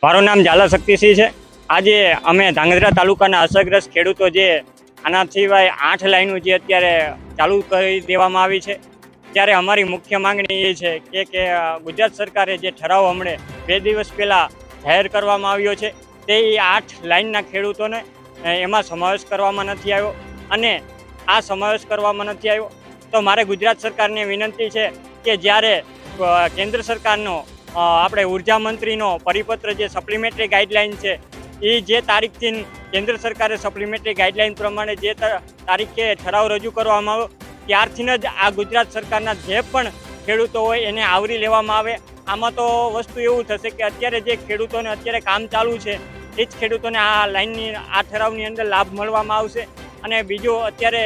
મારું નામ ઝાલા શક્તિસિંહ છે। આજે અમે ધાંગધ્રા તાલુકાના અસરગ્રસ્ત ખેડૂતો જે આના સિવાય 8 લાઈનો જે અત્યારે ચાલુ કરી દેવામાં આવી છે, ત્યારે અમારી મુખ્ય માંગણી એ છે કે ગુજરાત સરકારે જે ઠરાવ હમણે 2 દિવસ પહેલાં જાહેર કરવામાં આવ્યો છે તે 8 લાઈનના ખેડૂતોને એમાં સમાવેશ કરવામાં નથી આવ્યો, અને આ સમાવેશ કરવામાં નથી આવ્યો તો મારે ગુજરાત સરકારને વિનંતી છે કે જ્યારે કેન્દ્ર સરકારનો આપણે ઉર્જા મંત્રીનો પરિપત્ર જે સપ્લિમેન્ટરી ગાઈડલાઈન છે એ જે તારીખથી કેન્દ્ર સરકારે સપ્લિમેન્ટરી ગાઈડલાઈન પ્રમાણે જે તારીખે ઠરાવ રજૂ કરવામાં આવ્યો ત્યારથી જ આ ગુજરાત સરકારના જે પણ ખેડૂતો હોય એને આવરી લેવામાં આવે। આમાં તો વસ્તુ એવું થશે કે અત્યારે જે ખેડૂતોને અત્યારે કામ ચાલુ છે એ જ ખેડૂતોને આ લાઈનની આ ઠરાવની અંદર લાભ મળવામાં આવશે। અને બીજું, અત્યારે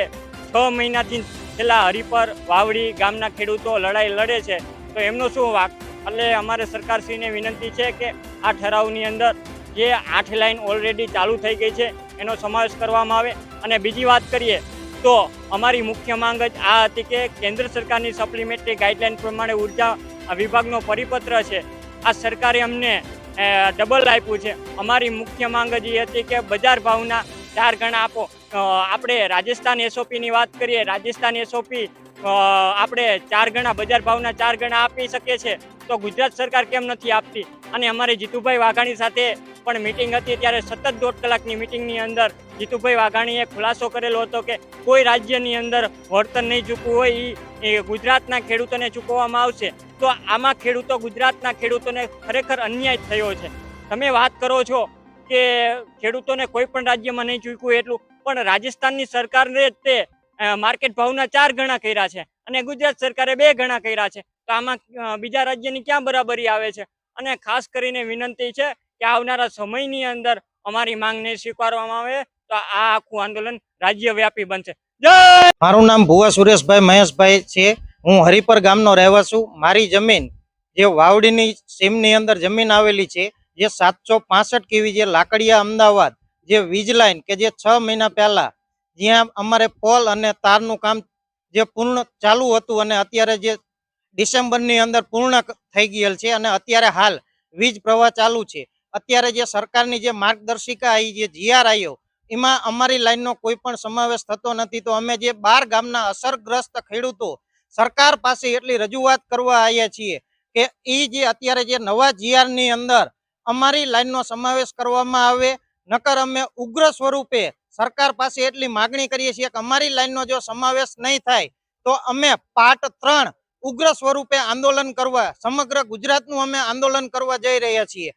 6 મહિનાથી છેલ્લા હરિપર વાવડી ગામના ખેડૂતો લડાઈ લડે છે તો એમનો શું વાંક? એટલે અમારે સરકારશ્રીને વિનંતી છે કે આ ઠરાવની અંદર જે 8 લાઈન ઓલરેડી ચાલુ થઈ ગઈ છે એનો સમાવેશ કરવામાં આવે। અને બીજી વાત કરીએ તો અમારી મુખ્ય માંગ જ આ હતી કે કેન્દ્ર સરકારની સપ્લિમેન્ટરી ગાઈડલાઈન પ્રમાણે ઉર્જા વિભાગનો પરિપત્ર છે આ સરકારે અમને ડબલ આપ્યું છે। અમારી મુખ્ય માંગ જ એ હતી કે બજાર ભાવના 4 ગણા આપો। આપણે રાજસ્થાન એસઓપીની વાત કરીએ, રાજસ્થાન એસઓપી આપણે 4 ગણા બજાર ભાવના 4 ગણા આપી શકીએ છે તો ગુજરાત સરકાર કેમ નથી આપતી? અને અમારે જીતુભાઈ વાઘાણી સાથે પણ મિટિંગ હતી ત્યારે સતત 1.5 કલાકની મિટિંગની અંદર જીતુભાઈ વાઘાણીએ ખુલાસો કરેલો હતો કે કોઈ રાજ્યની અંદર વળતર નહીં ચૂકવું હોય એ ગુજરાતના ખેડૂતોને ચૂકવવામાં આવશે। તો આમાં ગુજરાતના ખેડૂતોને ખરેખર અન્યાય થયો છે। તમે વાત કરો છો કે ખેડૂતોને કોઈ પણ રાજ્યમાં નહીં ચૂકવું એટલું, પણ રાજસ્થાનની સરકારે તે માર્કેટ ભાવના 4 ગણા કર્યા છે અને ગુજરાત સરકારે 2 ગણા કર્યા છે, તો આમાં બીજા રાજ્યની ક્યાં બરાબરી આવે છે? અને ખાસ કરીને વિનંતી છે કે આવનારા સમયની અંદર અમારી માંગને સ્વીકારવામાં આવે તો આ આખું આંદોલન રાજ્યવ્યાપી બનશે। જય! મારું નામ ભુવા સુરેશભાઈ મહેશભાઈ છે। હું હરિપર ગામનો રહેવાસી। મારી જમીન જે વાવડીની સીમની અંદર જમીન આવેલી છે, જે 765 કેવી જે લાકડિયા અમદાવાદ જે વીજ લાઈન કે જે 6 મહિના પહેલા જ્યાં અમારે પોલ અને તારનું કામ જે પૂર્ણ ચાલુ હતું અને અત્યારે જે ડિસેમ્બરની અંદર પૂર્ણ થઈ ગયેલ છે અને અત્યારે હાલ વીજ પ્રવાહ ચાલુ છે। અત્યારે જે સરકારની જે માર્ગદર્શિકા આવી, જે જીઆર આવ્યો, એમાં અમારી લાઈનનો કોઈ પણ સમાવેશ થતો નથી। તો અમે જે 12 ગામના અસરગ્રસ્ત ખેડૂતો સરકાર પાસે એટલી રજૂઆત કરવા આવ્યા છીએ કે એ જે અત્યારે જે નવા જીઆરની અંદર અમારી લાઈનનો સમાવેશ કરવામાં આવે, નકર અમે ઉગ્ર સ્વરૂપે સરકાર પાસે એટલી માગણી કરીએ છીએ કે અમારી લાઈનનો જો સમાવેશ નહીં થાય તો અમે પાર્ટ 3 ઉગ્ર સ્વરૂપે આંદોલન કરવા સમગ્ર ગુજરાતનું અમે આંદોલન કરવા જઈ રહ્યા છીએ।